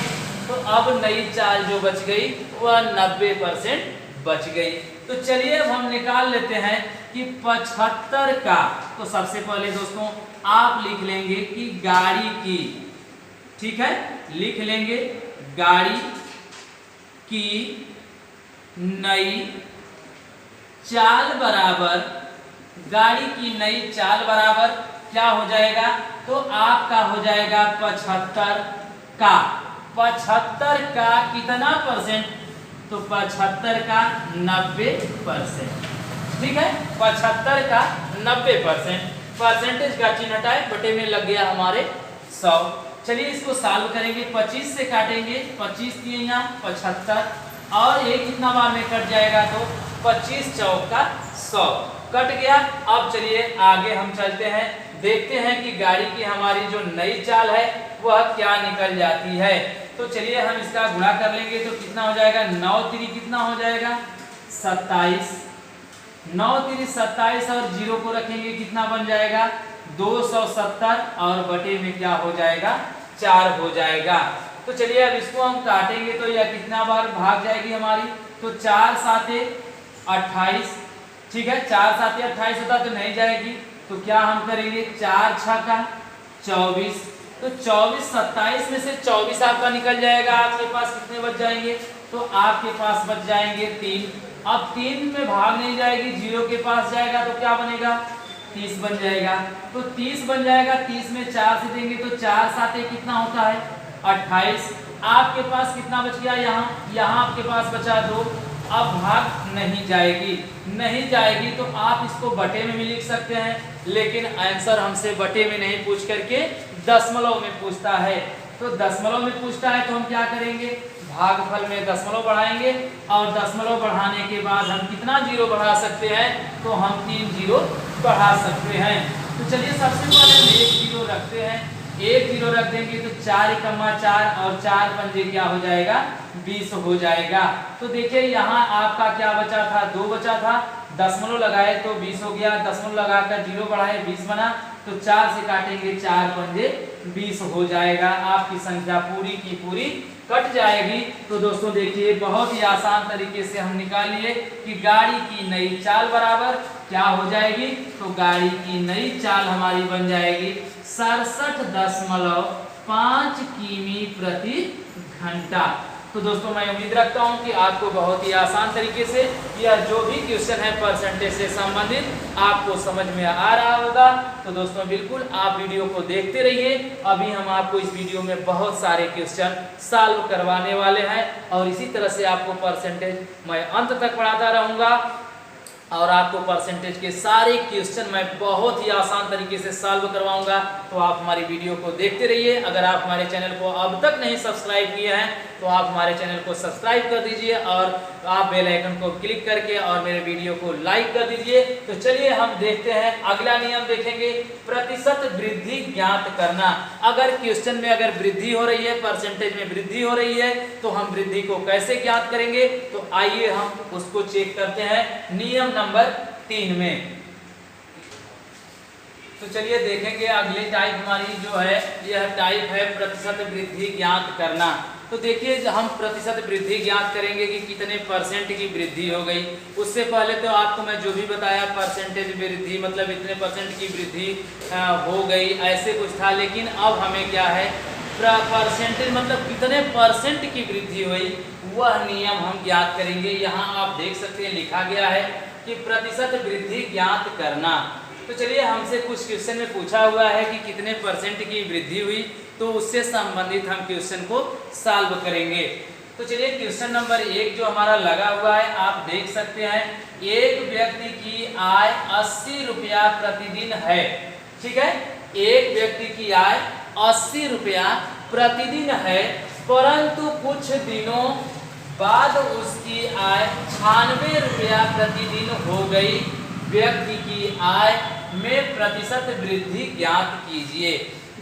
तो अब नई चाल जो बच गई वह 90% बच गई। तो चलिए अब हम निकाल लेते हैं कि 75 का, तो सबसे पहले दोस्तों आप लिख लेंगे कि गाड़ी की, ठीक है, लिख लेंगे गाड़ी की नई चाल बराबर, गाड़ी की नई चाल बराबर क्या हो जाएगा, तो आपका हो जाएगा 75 का, 75 का कितना परसेंट, तो 75 का 90%। ठीक है, 75 का 90%, परसेंटेज का चिन्ह हटाए, बटे में लग गया हमारे 100। चलिए इसको सॉल्व करेंगे, 25 से काटेंगे, 25 दिए यहाँ 75 और ये कितना बार में कट जाएगा, तो 25 चौक का 100 कट गया। अब चलिए आगे हम चलते हैं, देखते हैं कि गाड़ी की हमारी जो नई चाल है वह क्या निकल जाती है। तो चलिए हम इसका गुणा कर लेंगे, तो कितना हो जाएगा, 9 3 कितना हो जाएगा 27, 9 3 27 और 0 को रखेंगे कितना बन जाएगा 270 और बटे में क्या हो जाएगा 4 हो जाएगा। तो चलिए अब इसको हम काटेंगे तो यह कितना बार भाग जाएगी हमारी, तो 4 7 28, ठीक है, 4 7 28 होता तो नहीं जाएगी, तो क्या हम करेंगे 4 6 का 24, तो 24 27 में से 24 आपका निकल जाएगा, आपके पास कितने बच जाएंगे, तो आपके पास बच जाएंगे 3। अब 3 में भाग नहीं जाएगी, 0 के पास जाएगा तो क्या बनेगा 30 बन जाएगा, तो 30 बन जाएगा, 30 में 4 से देंगे तो 4 7 कितना होता है 28। आपके पास कितना बच गया, यहाँ आपके पास बचा 2। अब भाग नहीं जाएगी, नहीं जाएगी तो आप इसको बटे में भी लिख सकते हैं, लेकिन आंसर हमसे बटे में नहीं पूछ करके दशमलव में पूछता है। तो दशमलव में पूछता है तो हम क्या करेंगे, भागफल में दशमलव बढ़ाएंगे और दशमलव बढ़ाने के बाद हम कितना 0 बढ़ा सकते हैं, तो हम 3 0 बढ़ा सकते हैं। तो चलिए सबसे पहले हम 1 0 रखते हैं, 1 0 रख देंगे तो 4 एकम्मा 4 और 4 पंजे क्या हो जाएगा 20 हो जाएगा। तो देखिए यहाँ आपका क्या बचा था, 2 बचा था, दशमलव लगाए तो 20 हो गया, दशमलव लगाकर 0 बढ़ाए 20 बना, तो 4 से काटेंगे 4 पंजे 20 हो जाएगा, आपकी संख्या पूरी की पूरी कट जाएगी। तो दोस्तों देखिए बहुत ही आसान तरीके से हम निकाल लिए कि गाड़ी की नई चाल बराबर क्या हो जाएगी, तो गाड़ी की नई चाल हमारी बन जाएगी 67.5 किमी प्रति घंटा। तो दोस्तों मैं उम्मीद रखता हूं कि आपको बहुत ही आसान तरीके से यह जो भी क्वेश्चन है परसेंटेज से संबंधित आपको समझ में आ रहा होगा। तो दोस्तों बिल्कुल आप वीडियो को देखते रहिए, अभी हम आपको इस वीडियो में बहुत सारे क्वेश्चन सॉल्व करवाने वाले हैं और इसी तरह से आपको परसेंटेज मैं अंत तक पढ़ाता रहूंगा और आपको परसेंटेज के सारे क्वेश्चन मैं बहुत ही आसान तरीके से सॉल्व करवाऊंगा। तो आप हमारी वीडियो को देखते रहिए। अगर आप हमारे चैनल को अब तक नहीं सब्सक्राइब किए हैं तो आप हमारे चैनल को सब्सक्राइब कर दीजिए और आप बेल आइकन को क्लिक करके और मेरे वीडियो को लाइक कर दीजिए। तो चलिए हम देखते हैं अगला नियम देखेंगे, प्रतिशत वृद्धि ज्ञात करना। अगर क्वेश्चन में अगर वृद्धि हो रही है, परसेंटेज में वृद्धि हो रही है तो हम वृद्धि को कैसे ज्ञात करेंगे, तो आइए हम उसको चेक करते हैं नियम नंबर 3 में। तो चलिए देखेंगे अगली टाइप हमारी जो है यह टाइप है प्रतिशत वृद्धि ज्ञात करना। तो देखिए हम प्रतिशत वृद्धि ज्ञात करेंगे कि कितने परसेंट की वृद्धि हो गई। उससे पहले तो आपको मैं जो भी बताया परसेंटेज वृद्धि मतलब इतने परसेंट की वृद्धि हो गई ऐसे कुछ था, लेकिन अब हमें क्या है परसेंटेज मतलब कितने परसेंट की वृद्धि हुई वह नियम हम ज्ञात करेंगे। यहाँ आप देख सकते हैं लिखा गया है कि प्रतिशत वृद्धि ज्ञात करना। तो चलिए हमसे कुछ क्वेश्चन में पूछा हुआ है कि कितने परसेंट की वृद्धि हुई, तो उससे संबंधित हम क्वेश्चन को सॉल्व करेंगे। तो चलिए क्वेश्चन नंबर 1 जो हमारा लगा हुआ है आप देख सकते हैं, एक व्यक्ति की आय 80 रुपया प्रतिदिन है। ठीक है, एक व्यक्ति की आय 80 रुपया प्रतिदिन है, परंतु कुछ दिनों बाद उसकी आय 96 रुपया प्रतिदिन हो गई। व्यक्ति की आय में प्रतिशत वृद्धि ज्ञात कीजिए।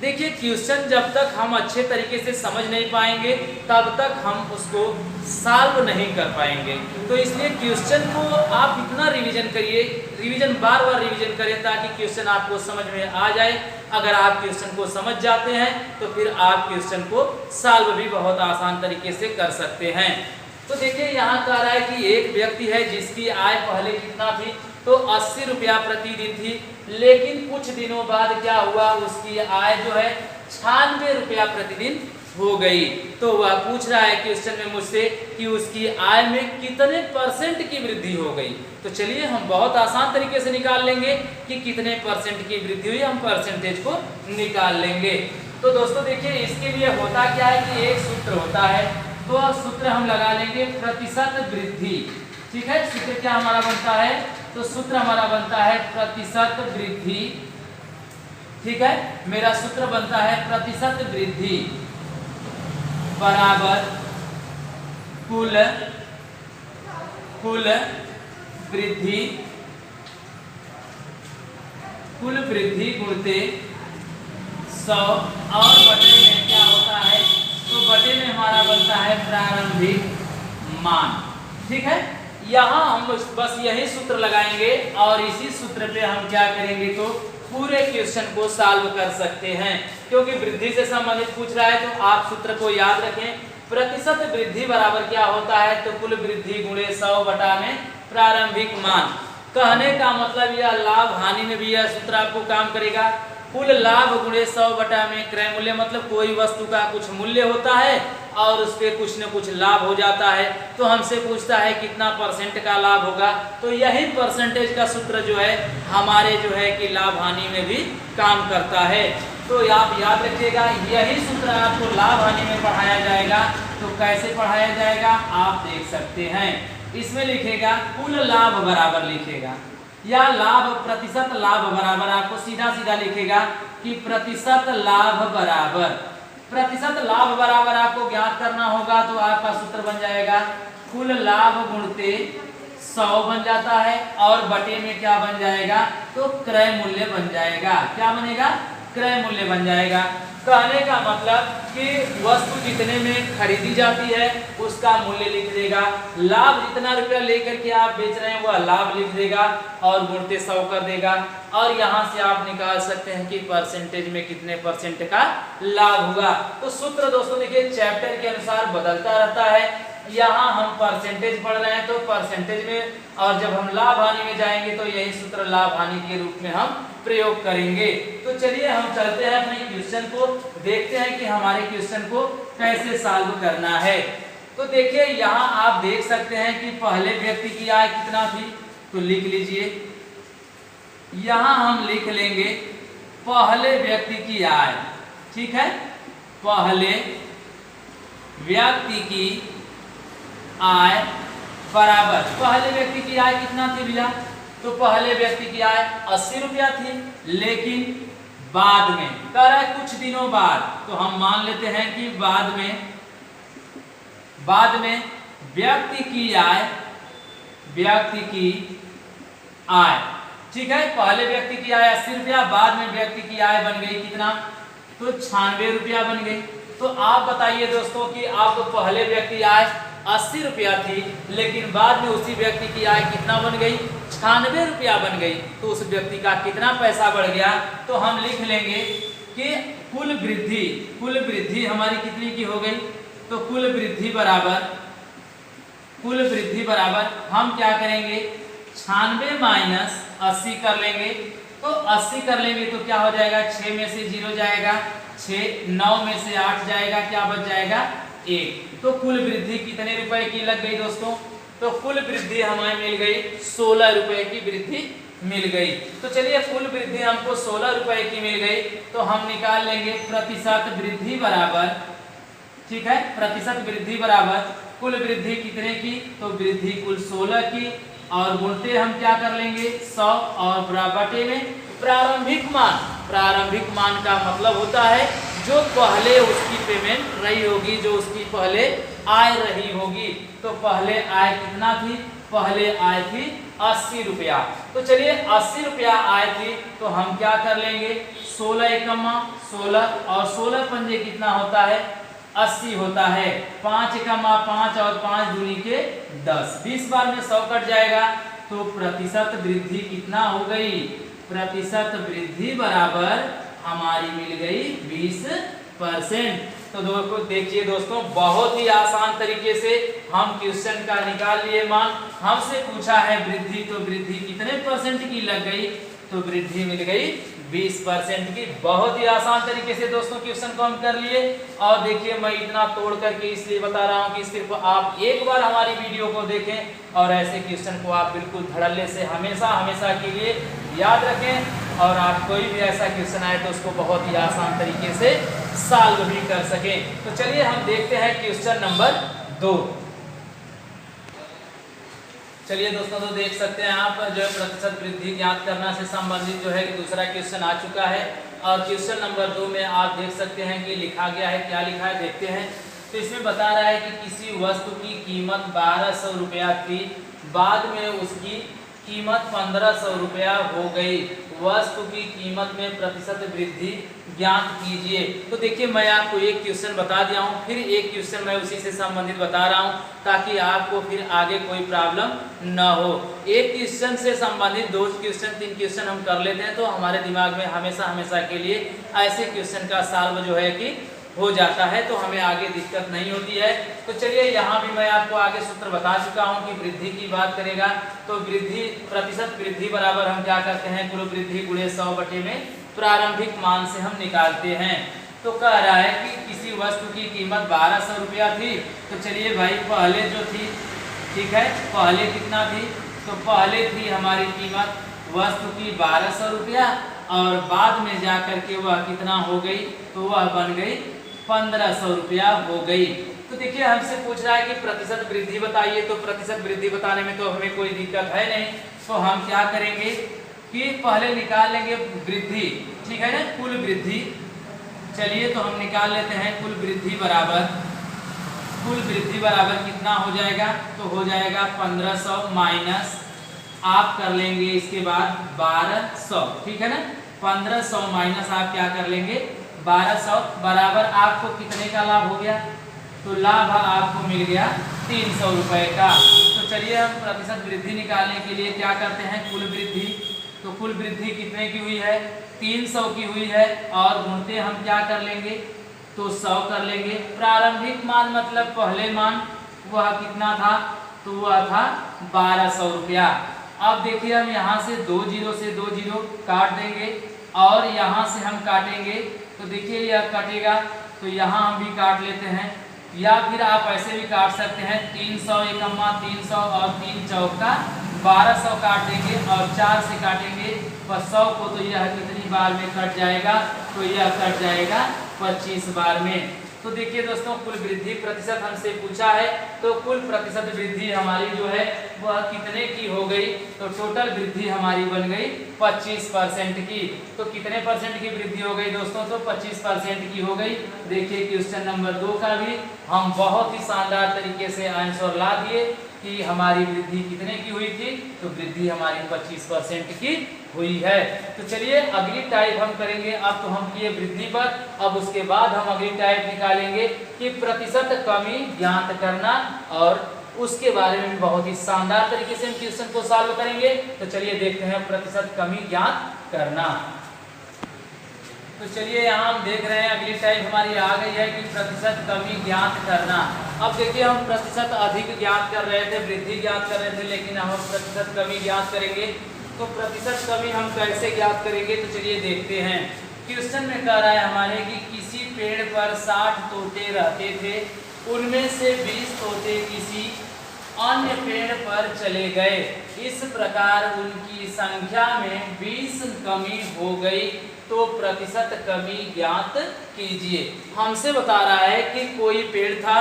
देखिए क्वेश्चन जब तक हम अच्छे तरीके से समझ नहीं पाएंगे तब तक हम उसको सॉल्व नहीं कर पाएंगे। तो इसलिए क्वेश्चन को आप इतना रिवीजन करिए, बार बार रिवीजन करें ताकि क्वेश्चन आपको समझ में आ जाए। अगर आप क्वेश्चन को समझ जाते हैं तो फिर आप क्वेश्चन को सॉल्व भी बहुत आसान तरीके से कर सकते हैं। तो देखिए यहाँ कह रहा है कि एक व्यक्ति है जिसकी आय पहले कितना थी, तो 80 रुपया प्रतिदिन थी, लेकिन कुछ दिनों बाद क्या हुआ उसकी आय जो है 96 रुपया प्रतिदिन हो गई। तो वह पूछ रहा है क्वेश्चन में मुझसे कि उसकी आय में कितने परसेंट की वृद्धि हो गई। तो चलिए हम बहुत आसान तरीके से निकाल लेंगे कि कितने परसेंट की वृद्धि हुई, हम परसेंटेज को निकाल लेंगे। तो दोस्तों देखिए इसके लिए होता क्या है कि एक सूत्र होता है, तो सूत्र हम लगा लेंगे प्रतिशत वृद्धि। ठीक है, सूत्र क्या हमारा बनता है, तो सूत्र हमारा बनता है प्रतिशत वृद्धि। ठीक है, मेरा सूत्र बनता है प्रतिशत वृद्धि बराबर कुल वृद्धि गुणते 100 और बटे में क्या होता है, तो बटे में हमारा बनता है प्रारंभिक मान। ठीक है, यहाँ हम बस यही सूत्र लगाएंगे और इसी सूत्र पे हम क्या करेंगे तो पूरे क्वेश्चन को सॉल्व कर सकते हैं। क्योंकि वृद्धि से संबंधित पूछ रहा है तो आप सूत्र को याद रखें, प्रतिशत वृद्धि बराबर क्या होता है, तो कुल वृद्धि गुणे 100 बटा में प्रारंभिक मान। कहने का मतलब यह लाभ हानि में भी यह सूत्र आपको काम करेगा। कुल लाभ गुणे 100 बटा में क्रय मूल्य, मतलब कोई वस्तु का कुछ मूल्य होता है और उस पर कुछ न कुछ लाभ हो जाता है, तो हमसे पूछता है कितना परसेंट का लाभ होगा। तो यही परसेंटेज का सूत्र जो है हमारे जो है कि लाभ हानि में भी काम करता है। तो आप याद रखिएगा यही सूत्र आपको लाभ हानि में पढ़ाया जाएगा। तो कैसे पढ़ाया जाएगा आप देख सकते हैं, इसमें लिखेगा कुल लाभ बराबर लिखेगा या लाभ प्रतिशत लाभ बराबर, आपको सीधा सीधा लिखेगा कि प्रतिशत लाभ बराबर आपको ज्ञात करना होगा। तो आपका सूत्र बन जाएगा कुल लाभ गुणते 100 बन जाता है और बटे में क्या बन जाएगा, तो क्रय मूल्य बन जाएगा। क्या बनेगा, क्रय मूल्य बन जाएगा। कहने का मतलब कि वस्तु जितने में खरीदी जाती है उसका मूल्य लिख देगा, लाभ जितना रुपया लेकर के आप बेच रहे हैं वह लाभ लिख देगा और गुणते 100 कर देगा। और यहाँ से आप निकाल सकते हैं कि परसेंटेज में कितने परसेंट का लाभ होगा। तो सूत्र दोस्तों देखिए चैप्टर के अनुसार बदलता रहता है। यहाँ हम परसेंटेज पढ़ रहे हैं तो परसेंटेज में, और जब हम लाभ हानि में जाएंगे तो यही सूत्र लाभ हानि के रूप में हम प्रयोग करेंगे। तो चलिए हम चलते हैं अपने क्वेश्चन को, देखते हैं कि हमारे क्वेश्चन को कैसे सॉल्व करना है। तो देखिए यहाँ आप देख सकते हैं कि पहले व्यक्ति की आय कितना थी, तो लिख लीजिए। यहाँ हम लिख लेंगे पहले व्यक्ति की आय, ठीक है, पहले व्यक्ति की आय बराबर, पहले व्यक्ति की आय कितना थी भैया, तो पहले व्यक्ति की आय 80 रुपया थी, लेकिन बाद में कह रहा है कुछ दिनों बाद, तो हम मान लेते हैं कि बाद में व्यक्ति की आय, ठीक है, पहले व्यक्ति की आय 80 रुपया, बाद में व्यक्ति की आय बन गई कितना, तो 96 रुपया बन गई। तो आप बताइए दोस्तों कि आपको पहले व्यक्ति आय 80 रुपया थी, लेकिन बाद में उसी व्यक्ति की आय कितना बन गई, 96 रुपया बन गई, तो उस व्यक्ति का कितना पैसा बढ़ गया। तो हम लिख लेंगे कि कुल वृद्धि हमारी कितनी की हो गई, तो कुल वृद्धि बराबर हम क्या करेंगे, 96 माइनस 80 कर लेंगे। तो 80 कर लेंगे तो क्या हो जाएगा, 6 में से 0 जाएगा, 6, 9 में से 8 जाएगा, क्या बच जाएगा 1। तो कुल वृद्धि कितने रुपए की लग गई दोस्तों, तो कुल वृद्धि हमें मिल गई 16 रुपए की वृद्धि मिल गई। तो चलिए कुल वृद्धि हमको 16 रुपए की मिल गई, तो हम निकाल लेंगे प्रतिशत वृद्धि बराबर, ठीक है, प्रतिशत वृद्धि बराबर कुल वृद्धि कितने की, तो वृद्धि कुल 16 की, और गुणते हम क्या कर लेंगे 100 और बटे में प्रारंभिक मान का मतलब होता है जो पहले उसकी पेमेंट रही होगी, जो उसकी पहले आय रही होगी। तो पहले आय कितना थी, पहले आय थी 80 रुपया। तो चलिए 80 रुपया आय थी, तो हम क्या कर लेंगे 16 एकमा 16 और 16 पंजे कितना होता है 80 होता है, 5 एकमा 5 और 5 दूनी के 10, 20 बार में 100 कट जाएगा। तो प्रतिशत वृद्धि कितना हो गई, प्रतिशत वृद्धि बराबर हमारी मिल गई 20%। तो देखिए दोस्तों बहुत ही आसान तरीके से हम क्वेश्चन का निकाल लिए मान। हमसे पूछा है वृद्धि, तो वृद्धि कितने परसेंट की लग गई, तो वृद्धि मिल गई 20% की। बहुत ही आसान तरीके से दोस्तों क्वेश्चन को हम कर लिए। और देखिए मैं इतना तोड़ करके इसलिए बता रहा हूँ कि सिर्फ आप एक बार हमारी वीडियो को देखें और ऐसे क्वेश्चन को आप बिल्कुल धड़ल्ले से हमेशा के लिए याद रखें, और आप कोई भी ऐसा क्वेश्चन आए तो उसको बहुत ही आसान तरीके से सॉल्व भी कर सकें। तो चलिए हम देखते हैं क्वेश्चन नंबर 2। चलिए दोस्तों, तो देख सकते हैं आप जो प्रतिशत वृद्धि ज्ञात करना से संबंधित जो है कि दूसरा क्वेश्चन आ चुका है। और क्वेश्चन नंबर 2 में आप देख सकते हैं कि लिखा गया है, क्या लिखा है देखते हैं। तो इसमें बता रहा है कि किसी वस्तु की कीमत 1200 रुपया थी, बाद में उसकी कीमत 1500 रुपया हो गई, वस्तु की कीमत में प्रतिशत वृद्धि ज्ञात कीजिए। तो देखिए मैं आपको एक क्वेश्चन बता दिया हूँ, फिर एक क्वेश्चन मैं उसी से संबंधित बता रहा हूँ ताकि आपको फिर आगे कोई प्रॉब्लम न हो। एक क्वेश्चन से संबंधित 2 क्वेश्चन 3 क्वेश्चन हम कर लेते हैं तो हमारे दिमाग में हमेशा के लिए ऐसे क्वेश्चन का सॉल्व जो है कि हो जाता है, तो हमें आगे दिक्कत नहीं होती है। तो चलिए यहाँ भी मैं आपको आगे सूत्र बता चुका हूँ कि वृद्धि की बात करेगा तो वृद्धि प्रतिशत वृद्धि बराबर हम क्या करते हैं कुल वृद्धि गुणे 100 बटे में प्रारंभिक मान से हम निकालते हैं। तो कह रहा है कि किसी वस्तु की कीमत 1200 रुपया थी, तो चलिए भाई पहले जो थी, ठीक है, पहले कितना थी, तो पहले थी हमारी कीमत वस्तु की 1200 रुपया, और बाद में जा करके वह कितना हो गई, तो वह बन गई 1500 रुपया हो गई। तो देखिए हमसे पूछ रहा है कि प्रतिशत वृद्धि बताइए, तो प्रतिशत वृद्धि बताने में तो हमें कोई दिक्कत है नहीं। तो हम क्या करेंगे कि पहले निकाल लेंगे वृद्धि, ठीक है ना, कुल वृद्धि। चलिए तो हम निकाल लेते हैं कुल वृद्धि बराबर कितना हो जाएगा, तो हो जाएगा 1500 माइनस आप कर लेंगे इसके बाद 1200, ठीक है ना, 1500 माइनस आप क्या कर लेंगे 1200 बराबर आपको कितने का लाभ हो गया? तो लाभ आपको मिल गया 300 रुपए का। तो चलिए हम प्रतिशत वृद्धि निकालने के लिए क्या करते हैं, कुल वृद्धि। तो कुल वृद्धि कितने की हुई है? 300 की हुई है, और गुणते हम क्या कर लेंगे? तो 100 कर लेंगे। प्रारंभिक मान मतलब पहले मान वह कितना था? तो वह था 1200 रुपया। अब देखिए हम यहाँ से 2 जीरो से 2 जीरो काट देंगे, और यहाँ से हम काटेंगे तो देखिए यह कटेगा, तो यहाँ हम भी काट लेते हैं, या फिर आप ऐसे भी काट सकते हैं 300 एकम्मा 300 और 3 चौका 1200 काट देंगे, और 4 से काटेंगे 100 को, तो यह कितनी बार में कट जाएगा? तो यह कट जाएगा 25 बार में। तो देखिए दोस्तों, कुल वृद्धि प्रतिशत हमसे पूछा है, तो कुल प्रतिशत वृद्धि हमारी जो है वह कितने की हो गई? तो टोटल वृद्धि हमारी बन गई 25% की। तो कितने परसेंट की वृद्धि हो गई दोस्तों? तो 25% की हो गई। देखिए क्वेश्चन नंबर 2 का भी हम बहुत ही शानदार तरीके से आंसर ला दिए कि हमारी वृद्धि कितने की हुई थी? तो वृद्धि हमारी 25% की हुई है। तो चलिए अगली टाइप हम करेंगे। अब तो हम किए वृद्धि पर, अब उसके बाद हम अगली टाइप निकालेंगे कि प्रतिशत कमी ज्ञात करना, और उसके बारे में बहुत ही शानदार तरीके से हम क्वेश्चन को सॉल्व करेंगे। तो चलिए देखते हैं प्रतिशत कमी ज्ञात करना। तो चलिए यहाँ हम देख रहे हैं अगली टाइप हमारी आ गई है कि प्रतिशत कमी ज्ञात करना। अब देखिए हम प्रतिशत अधिक ज्ञात कर रहे थे, वृद्धि ज्ञात कर रहे थे, लेकिन हम प्रतिशत कमी ज्ञात करेंगे। तो प्रतिशत कमी हम कैसे ज्ञात करेंगे? तो चलिए देखते हैं। क्वेश्चन में कह रहा है हमारे कि किसी पेड़ पर 60 तोते रहते थे, उनमें से 20 तोते किसी अन्य पेड़ पर चले गए, इस प्रकार उनकी संख्या में 20 कमी हो गई, तो प्रतिशत कमी ज्ञात कीजिए। हमसे बता रहा है कि कोई पेड़ था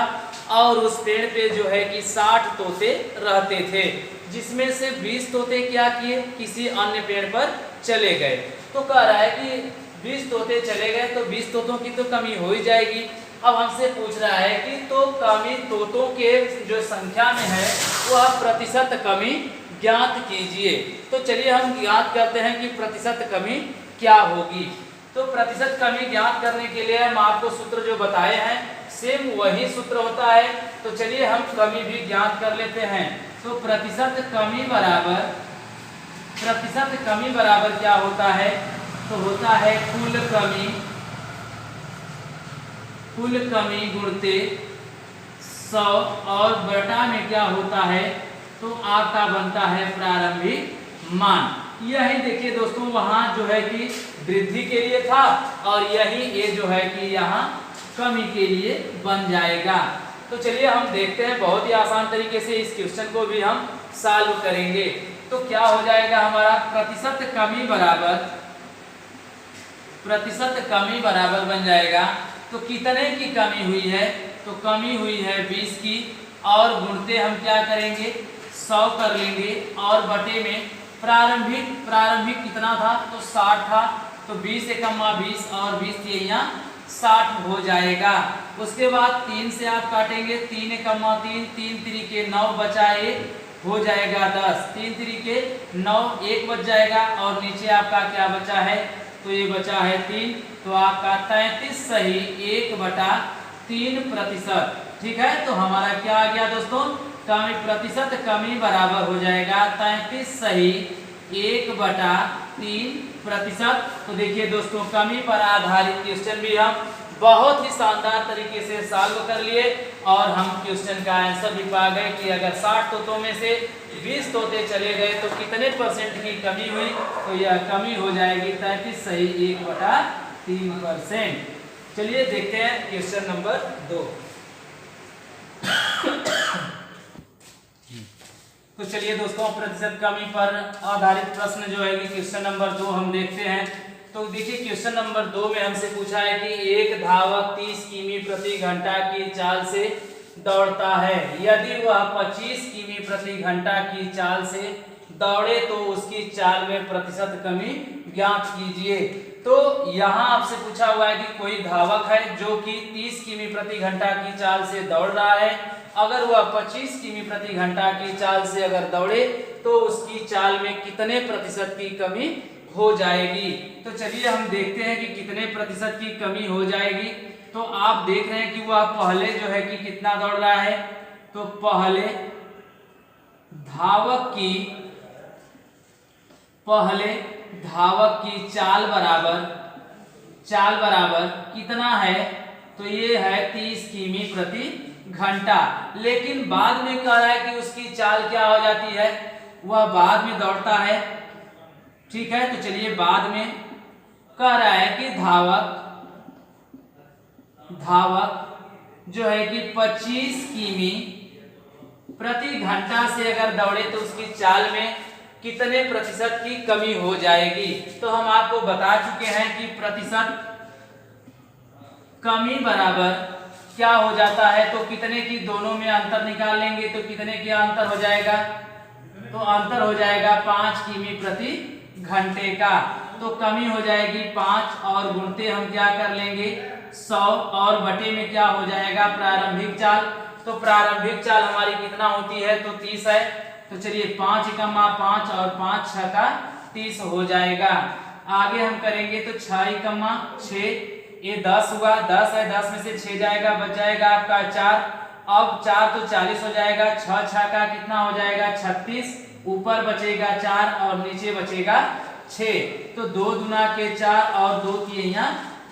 और उस पेड़ पे जो है कि 60 तोते रहते थे, जिसमें से 20 तोते क्या किए? किसी अन्य पेड़ पर चले गए। तो कह रहा है कि 20 तोते चले गए, तो 20 तोतों की तो कमी हो ही जाएगी। अब हमसे पूछ रहा है कि तो कमी तोतों के जो संख्या में है वह प्रतिशत कमी ज्ञात कीजिए। तो चलिए हम ज्ञात करते हैं कि प्रतिशत कमी क्या होगी। तो प्रतिशत कमी ज्ञात करने के लिए हम आपको सूत्र जो बताए हैं सेम वही सूत्र होता है। तो चलिए हम कमी भी ज्ञात कर लेते हैं। तो प्रतिशत कमी बराबर क्या होता है? तो होता है कुल कमी गुणते 100, और बटा में क्या होता है? तो आपका बनता है प्रारंभिक मान। यही देखिए दोस्तों वहां जो है कि वृद्धि के लिए था, और यही ये जो है कि यहाँ कमी के लिए बन जाएगा। तो चलिए हम देखते हैं, बहुत ही आसान तरीके से इस क्वेश्चन को भी हम सॉल्व करेंगे। तो क्या हो जाएगा हमारा? प्रतिशत कमी बराबर बन जाएगा। तो कितने की कमी हुई है? तो कमी हुई है 20 की, और गुणते हम क्या करेंगे? 100 कर लेंगे, और बटे में प्रारंभिक कितना था? तो 60 था, तो 20 एकम्मा 20 और 20 ये यहाँ 60 हो जाएगा। उसके बाद 3 से आप काटेंगे, 3 एकम्मा 3, 3 तिरिके 9 बचा 1 हो जाएगा 10, 3 तिरिके 9 1 बच जाएगा, और नीचे आपका क्या बचा है? तो ये बचा है 3, तो आपका 33 सही 1/3%। ठीक है, तो हमारा क्या आ गया दोस्तों? प्रतिशत कमी बराबर हो जाएगा 33 सही 1/3%। तो देखिए दोस्तों, कमी पर आधारित क्वेश्चन भी हम बहुत ही शानदार तरीके से सॉल्व कर लिए, और हम क्वेश्चन का आंसर भी पा गए कि अगर 60 तोतों में से 20 तोते चले गए तो कितने परसेंट की कमी हुई? तो यह कमी हो जाएगी 33 सही 1/3%। चलिए देखते हैं क्वेश्चन नंबर 2। तो चलिए दोस्तों, प्रतिशत कमी पर आधारित प्रश्न जो है कि क्वेश्चन नंबर 2 हम देखते हैं। तो देखिए क्वेश्चन नंबर 2 में हमसे पूछा है कि एक धावक 30 किमी प्रति घंटा की चाल से दौड़ता है, यदि वह 25 किमी प्रति घंटा की चाल से दौड़े तो उसकी चाल में प्रतिशत कमी ज्ञात कीजिए। तो यहाँ आपसे पूछा हुआ है कि कोई धावक है जो कि 30 किमी प्रति घंटा की चाल से दौड़ रहा है, अगर वह 25 किमी प्रति घंटा की चाल से अगर दौड़े तो उसकी चाल में कितने प्रतिशत की कमी हो जाएगी। तो चलिए हम देखते हैं कि कितने प्रतिशत की कमी हो जाएगी। तो आप देख रहे हैं कि वह पहले जो है कि कितना दौड़ रहा है, तो पहले धावक की चाल बराबर कितना है, तो ये है 30 किमी प्रति घंटा। लेकिन बाद में कह रहा है कि उसकी चाल क्या हो जाती है, वह बाद में दौड़ता है। ठीक है, तो चलिए बाद में कह रहा है कि धावक जो है कि 25 किमी प्रति घंटा से अगर दौड़े तो उसकी चाल में कितने प्रतिशत की कमी हो जाएगी। तो हम आपको बता चुके हैं कि प्रतिशत कमी बराबर क्या हो जाता है, तो कितने की दोनों में अंतर निकाल लेंगे तो कितने का अंतर हो जाएगा, तो अंतर हो जाएगा 5 किमी प्रति घंटे का। तो कमी हो जाएगी 5 और गुणते हम क्या कर लेंगे 100 और बटे में क्या हो जाएगा प्रारंभिक चाल। तो प्रारंभिक चाल हमारी कितना होती है, तो 30 है। तो चलिए 5 एकमा 5 और 5 6 का 30 हो जाएगा। आगे हम करेंगे तो 6 एकमा 6, ये 10 हुआ, 10 है, 10 में से 6 जाएगा, बच जाएगा आपका 4। अब 4 तो 40 हो जाएगा, 6 6 का कितना हो जाएगा 36, ऊपर बचेगा 4 और नीचे बचेगा 6। तो 2 दुना के 4 और 2 तिया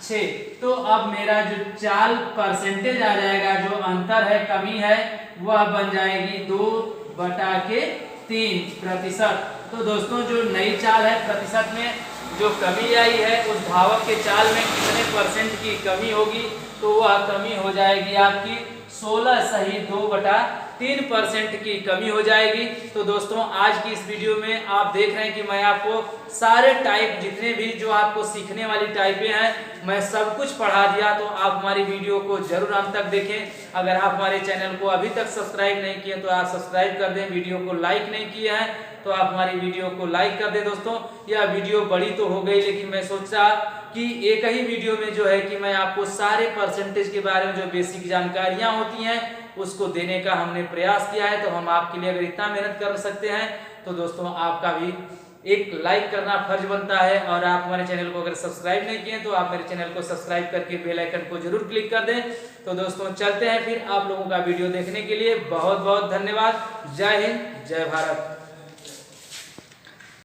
6। तो अब मेरा जो चाल परसेंटेज आ जाएगा, जो अंतर है कमी है, वह बन जाएगी 2/3 प्रतिशत। तो दोस्तों जो नई चाल है प्रतिशत में जो कमी आई है, उस धावक के चाल में कितने परसेंट की कमी होगी, तो वह कमी हो जाएगी आपकी 16 सही 2/3% की कमी हो जाएगी। तो दोस्तों आज की इस वीडियो में आप देख रहे हैं कि मैं आपको सारे टाइप जितने भी जो आपको सीखने वाली टाइपें हैं मैं सब कुछ पढ़ा दिया। तो आप हमारी वीडियो को जरूर अंत तक देखें। अगर आप हमारे चैनल को अभी तक सब्सक्राइब नहीं किए तो आप सब्सक्राइब कर दें। वीडियो को लाइक नहीं किए हैं तो आप हमारी वीडियो को लाइक कर दें। दोस्तों यह वीडियो बड़ी तो हो गई, लेकिन मैं सोचा कि एक ही वीडियो में जो है कि मैं आपको सारे परसेंटेज के बारे में जो बेसिक जानकारियां होती हैं उसको देने का हमने प्रयास किया है। तो हम आपके लिए अगर इतना मेहनत कर सकते हैं तो दोस्तों आपका भी एक लाइक करना फर्ज बनता है। और आप हमारे चैनल को अगर सब्सक्राइब नहीं किए तो आप मेरे चैनल को सब्सक्राइब करके बेल आइकन को जरूर क्लिक कर दें। तो दोस्तों चलते हैं फिर, आप लोगों का वीडियो देखने के लिए बहुत बहुत धन्यवाद। जय हिंद, जय भारत।